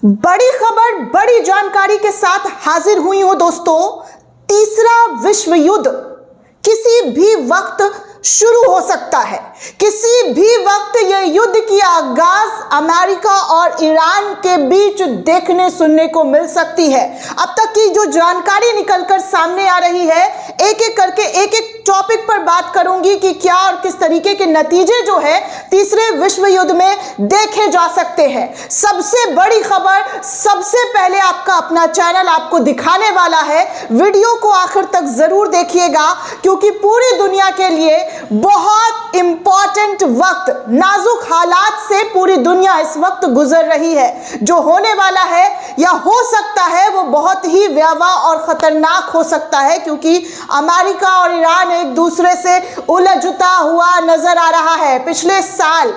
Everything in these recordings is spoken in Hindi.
बड़ी खबर, बड़ी जानकारी के साथ हाजिर हुई हूं दोस्तों। तीसरा विश्व युद्ध किसी भी वक्त शुरू हो सकता है। किसी भी वक्त यह युद्ध की आगाज अमेरिका और ईरान के बीच देखने सुनने को मिल सकती है। अब तक की जो जानकारी निकलकर सामने आ रही है, एक एक करके एक एक टॉपिक पर बात करूंगी कि क्या और किस तरीके के नतीजे जो है तीसरे विश्व युद्ध में देखे जा सकते हैं। सबसे बड़ी खबर सबसे पहले आपका अपना चैनल आपको दिखाने वाला है। वीडियो को आखिर तक जरूर देखिएगा क्योंकि पूरी दुनिया के लिए बहुत इंपॉर्टेंट वक्त, नाजुक हालात से पूरी दुनिया इस वक्त गुजर रही है। जो होने वाला है या हो सकता है वो बहुत ही भयावह और खतरनाक हो सकता है क्योंकि अमेरिका और ईरान एक दूसरे से उलझता हुआ नजर आ रहा है। पिछले साल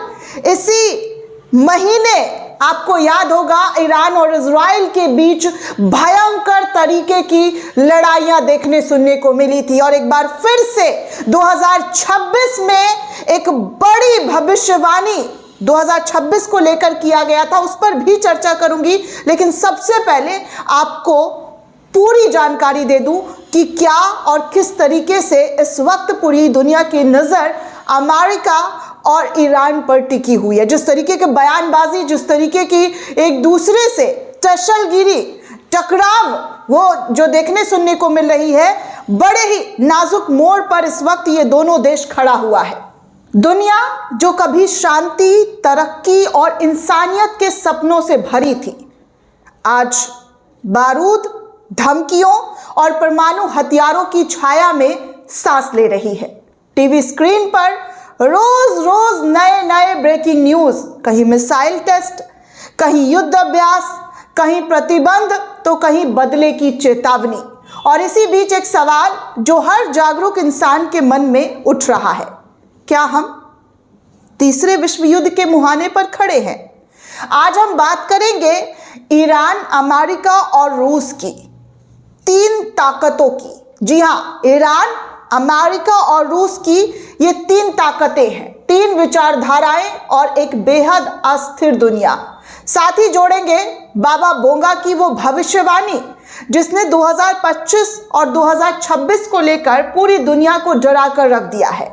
इसी महीने आपको याद होगा ईरान और इजराइल के बीच भयंकर तरीके की लड़ाइयां देखने सुनने को मिली थी और एक बार फिर से 2026 में एक बड़ी भविष्यवाणी 2026 को लेकर किया गया था, उस पर भी चर्चा करूंगी। लेकिन सबसे पहले आपको पूरी जानकारी दे दूं कि क्या और किस तरीके से इस वक्त पूरी दुनिया की नजर अमेरिका और ईरान पर टिकी हुई है। जिस तरीके के बयानबाजी, जिस तरीके की एक दूसरे से टसलगिरी, टकराव वो जो देखने सुनने को मिल रही है, बड़े ही नाजुक मोड़ पर इस वक्त ये दोनों देश खड़ा हुआ है। दुनिया जो कभी शांति, तरक्की और इंसानियत के सपनों से भरी थी, आज बारूद, धमकियों और परमाणु हथियारों की छाया में सांस ले रही है। टीवी स्क्रीन पर रोज रोज नए नए ब्रेकिंग न्यूज, कहीं मिसाइल टेस्ट, कहीं युद्ध अभ्यास, कहीं प्रतिबंध तो कहीं बदले की चेतावनी। और इसी बीच एक सवाल जो हर जागरूक इंसान के मन में उठ रहा है, क्या हम तीसरे विश्व युद्ध के मुहाने पर खड़े हैं? आज हम बात करेंगे ईरान, अमेरिका और रूस की तीन ताकतों की। जी हाँ, ईरान, अमेरिका और रूस की ये तीन ताकतें हैं, तीन विचारधाराएं और एक बेहद अस्थिर दुनिया। साथ ही जोड़ेंगे बाबा बोंगा की वो भविष्यवाणी जिसने 2025 और 2026 को लेकर पूरी दुनिया को डरा कर रख दिया है।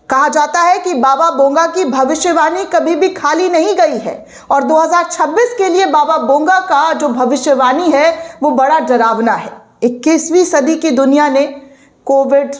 कहा जाता है कि बाबा बोंगा की भविष्यवाणी कभी भी खाली नहीं गई है और 2026 के लिए बाबा बोंगा का जो भविष्यवाणी है वो बड़ा डरावना है। 21वीं सदी की दुनिया ने कोविड,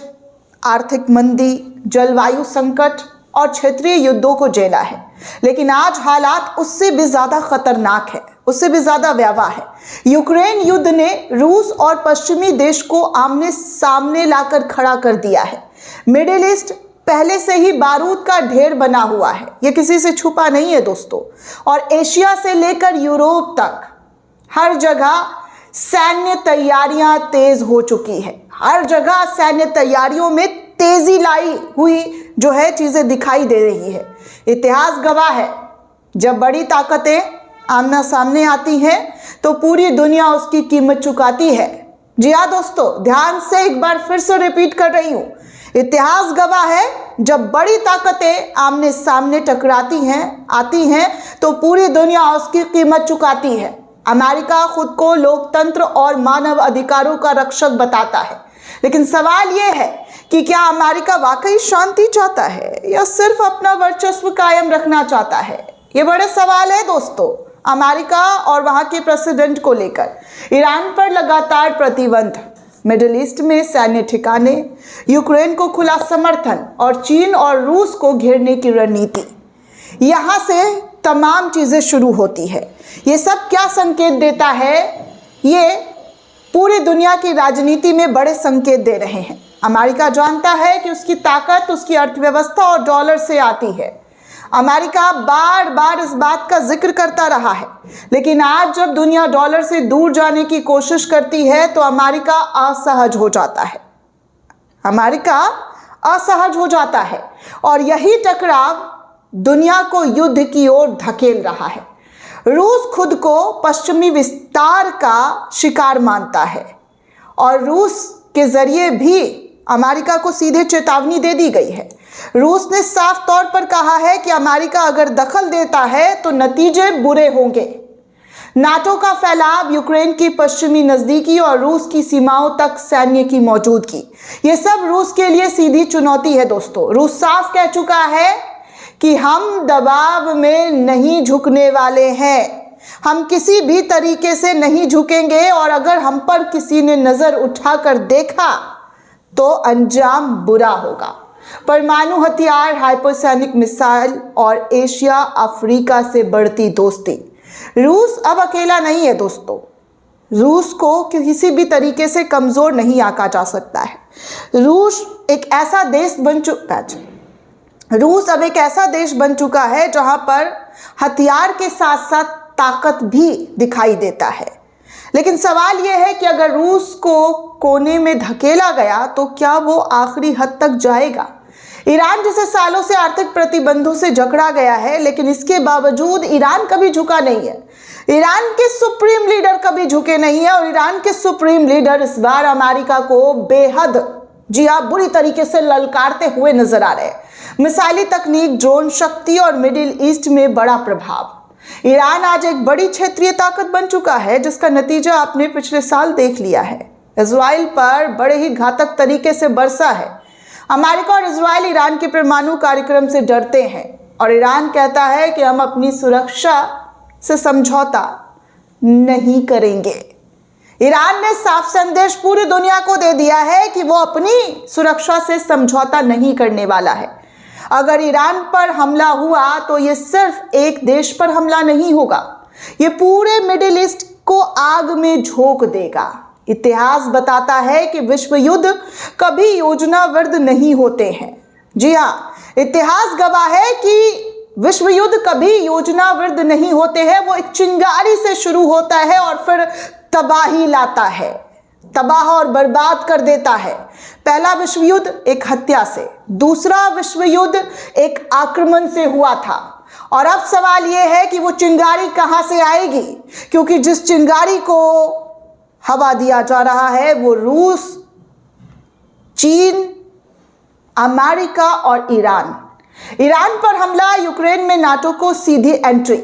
आर्थिक मंदी, जलवायु संकट और क्षेत्रीय युद्धों को झेला है, लेकिन आज हालात उससे भी ज्यादा खतरनाक है, उससे भी ज्यादा भयावह है। यूक्रेन युद्ध ने रूस और पश्चिमी देश को आमने सामने लाकर खड़ा कर दिया है। मिडिल ईस्ट पहले से ही बारूद का ढेर बना हुआ है, यह किसी से छुपा नहीं है दोस्तों। और एशिया से लेकर यूरोप तक हर जगह सैन्य तैयारियां तेज हो चुकी है। हर जगह सैन्य तैयारियों में तेजी लाई हुई जो है चीजें दिखाई दे रही है। इतिहास गवाह है, जब बड़ी ताकतें आमना सामने आती हैं तो पूरी दुनिया उसकी कीमत चुकाती है। जी हाँ दोस्तों, ध्यान से एक बार फिर से रिपीट कर रही हूं, इतिहास गवाह है, जब बड़ी ताकतें आमने सामने टकराती हैं, आती हैं तो पूरी दुनिया उसकी कीमत चुकाती है। अमेरिका खुद को लोकतंत्र और मानव अधिकारों का रक्षक बताता है, लेकिन सवाल यह है कि क्या अमेरिका वाकई शांति चाहता है या सिर्फ अपना वर्चस्व कायम रखना चाहता है? ये बड़े सवाल है दोस्तों। अमेरिका और वहां के प्रेसिडेंट को लेकर ईरान पर लगातार प्रतिबंध, मिडिल ईस्ट में सैन्य ठिकाने, यूक्रेन को खुला समर्थन और चीन और रूस को घेरने की रणनीति, यहां से तमाम चीजें शुरू होती है। ये सब क्या संकेत देता है? ये पूरी दुनिया की राजनीति में बड़े संकेत दे रहे हैं। अमेरिका जानता है कि उसकी ताकत उसकी अर्थव्यवस्था और डॉलर से आती है। अमेरिका बार बार इस बात का जिक्र करता रहा है, लेकिन आज जब दुनिया डॉलर से दूर जाने की कोशिश करती है तो अमेरिका असहज हो जाता है। अमेरिका असहज हो जाता है और यही टकराव दुनिया को युद्ध की ओर धकेल रहा है। रूस खुद को पश्चिमी विस्तार का शिकार मानता है और रूस के जरिए भी अमेरिका को सीधे चेतावनी दे दी गई है। रूस ने साफ तौर पर कहा है कि अमेरिका अगर दखल देता है तो नतीजे बुरे होंगे। नाटो का फैलाव, यूक्रेन की पश्चिमी नजदीकी और रूस की सीमाओं तक सैन्य की मौजूदगी, ये सब रूस के लिए सीधी चुनौती है दोस्तों। रूस साफ कह चुका है कि हम दबाव में नहीं झुकने वाले हैं, हम किसी भी तरीके से नहीं झुकेंगे और अगर हम पर किसी ने नजर उठाकर देखा तो अंजाम बुरा होगा। परमाणु हथियार, हाइपरसोनिक मिसाइल और एशिया अफ्रीका से बढ़ती दोस्ती। रूस अब अकेला नहीं है दोस्तों। रूस को किसी भी तरीके से कमजोर नहीं आंका जा सकता है। रूस अब एक ऐसा देश बन चुका है जहां पर हथियार के साथ साथ ताकत भी दिखाई देता है। लेकिन सवाल यह है कि अगर रूस को कोने में धकेला गया तो क्या वो आखिरी हद तक जाएगा। ईरान जिसे सालों से आर्थिक प्रतिबंधों से जकड़ा गया है, लेकिन इसके बावजूद ईरान कभी झुका नहीं है। ईरान के सुप्रीम लीडर कभी झुके नहीं है और ईरान के सुप्रीम लीडर इस बार अमेरिका को बेहद बुरी तरीके से ललकारते हुए नजर आ रहे हैं। मिसाइली तकनीक, ड्रोन शक्ति और मिडिल ईस्ट में बड़ा प्रभाव। ईरान आज एक बड़ी क्षेत्रीय ताकत बन चुका है, जिसका नतीजा आपने पिछले साल देख लिया है। इजराइल पर बड़े ही घातक तरीके से बरसा है। अमेरिका और इजराइल ईरान के परमाणु कार्यक्रम से डरते हैं और ईरान कहता है कि हम अपनी सुरक्षा से समझौता नहीं करेंगे। ईरान ने साफ संदेश पूरी दुनिया को दे दिया है कि वो अपनी सुरक्षा से समझौता नहीं करने वाला है। अगर ईरान पर हमला हुआ तो ये सिर्फ एक देश पर हमला नहीं होगा, ये पूरे मिडिल ईस्ट को आग में झोंक देगा। इतिहास बताता है कि विश्व युद्ध कभी योजनाबद्ध नहीं होते हैं। जी हाँ, इतिहास गवाह है कि विश्व युद्ध कभी योजनाबद्ध नहीं होते हैं। वो एक चिंगारी से शुरू होता है और फिर तबाही लाता है, तबाह और बर्बाद कर देता है। पहला विश्व युद्ध एक हत्या से, दूसरा विश्व युद्ध एक आक्रमण से हुआ था। और अब सवाल यह है कि वो चिंगारी कहां से आएगी, क्योंकि जिस चिंगारी को हवा दिया जा रहा है वो रूस, चीन, अमेरिका और ईरान। ईरान पर हमला, यूक्रेन में नाटो को सीधी एंट्री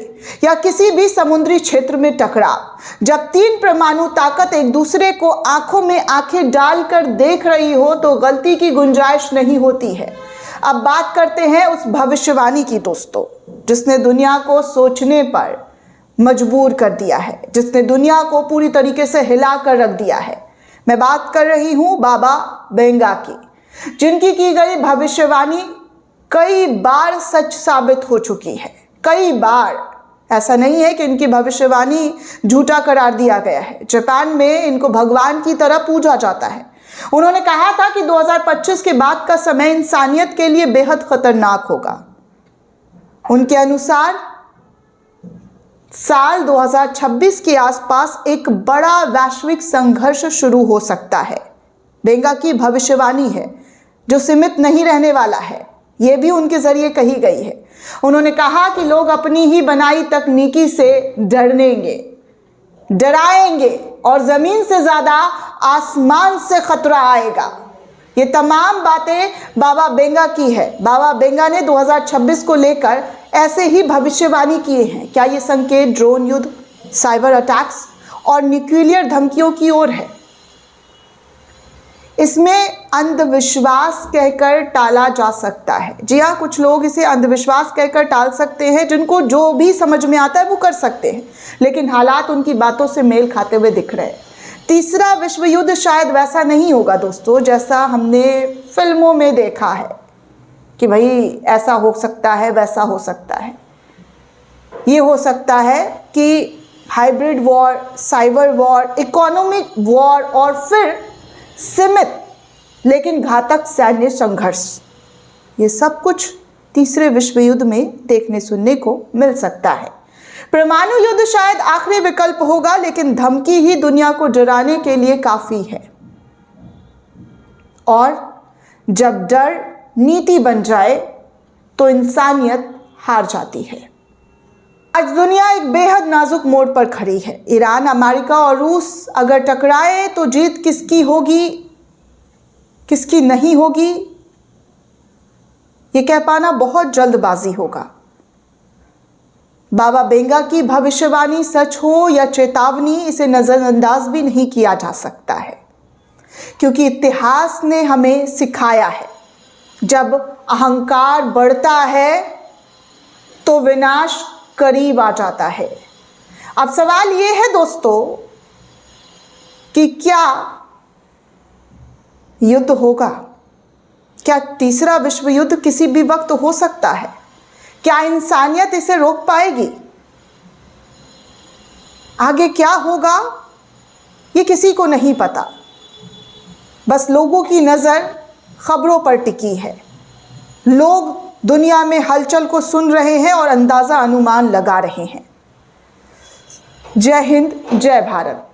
या किसी भी समुद्री क्षेत्र में टकराव। जब तीन परमाणु ताकत एक दूसरे को आंखों में आंखें डालकर देख रही हो तो गलती की गुंजाइश नहीं होती है। अब बात करते हैं उस भविष्यवाणी की दोस्तों, जिसने दुनिया को सोचने पर मजबूर कर दिया है, जिसने दुनिया को पूरी तरीके से हिला कर रख दिया है। मैं बात कर रही हूं बाबा बेंगा की, जिनकी की गई भविष्यवाणी कई बार सच साबित हो चुकी है। कई बार, ऐसा नहीं है कि इनकी भविष्यवाणी झूठा करार दिया गया है। जापान में इनको भगवान की तरह पूजा जाता है। उन्होंने कहा था कि 2025 के बाद का समय इंसानियत के लिए बेहद खतरनाक होगा। उनके अनुसार साल 2026 के आसपास एक बड़ा वैश्विक संघर्ष शुरू हो सकता है। बेंगा की भविष्यवाणी है जो सीमित नहीं रहने वाला है, यह भी उनके जरिए कही गई है। उन्होंने कहा कि लोग अपनी ही बनाई तकनीकी से डराएंगे और जमीन से ज्यादा आसमान से खतरा आएगा। ये तमाम बातें बाबा बेंगा की है। बाबा बेंगा ने 2026 को लेकर ऐसे ही भविष्यवाणी किए हैं। क्या ये संकेत ड्रोन युद्ध, साइबर अटैक्स और न्यूक्लियर धमकियों की ओर है? इसमें अंधविश्वास कहकर टाला जा सकता है। जी हाँ, कुछ लोग इसे अंधविश्वास कहकर टाल सकते हैं, जिनको जो भी समझ में आता है वो कर सकते हैं, लेकिन हालात उनकी बातों से मेल खाते हुए दिख रहे हैं। तीसरा विश्व युद्ध शायद वैसा नहीं होगा दोस्तों जैसा हमने फिल्मों में देखा है कि भाई ऐसा हो सकता है, वैसा हो सकता है। ये हो सकता है कि hybrid war, cyber war, economic war और फिर सीमित लेकिन घातक सैन्य संघर्ष, ये सब कुछ तीसरे विश्व युद्ध में देखने सुनने को मिल सकता है। परमाणु युद्ध शायद आखिरी विकल्प होगा, लेकिन धमकी ही दुनिया को डराने के लिए काफी है। और जब डर नीति बन जाए तो इंसानियत हार जाती है। आज दुनिया एक बेहद नाजुक मोड़ पर खड़ी है। ईरान, अमेरिका और रूस अगर टकराए तो जीत किसकी होगी, किसकी नहीं होगी, ये कह पाना बहुत जल्दबाजी होगा। बाबा बेंगा की भविष्यवाणी सच हो या चेतावनी, इसे नज़रअंदाज भी नहीं किया जा सकता है, क्योंकि इतिहास ने हमें सिखाया है जब अहंकार बढ़ता है तो विनाश करीब आ जाता है। अब सवाल ये है दोस्तों कि क्या युद्ध होगा? क्या तीसरा विश्व युद्ध किसी भी वक्त हो सकता है? क्या इंसानियत इसे रोक पाएगी? आगे क्या होगा ये किसी को नहीं पता, बस लोगों की नज़र खबरों पर टिकी है। लोग दुनिया में हलचल को सुन रहे हैं और अंदाज़ा अनुमान लगा रहे हैं। जय हिंद, जय भारत।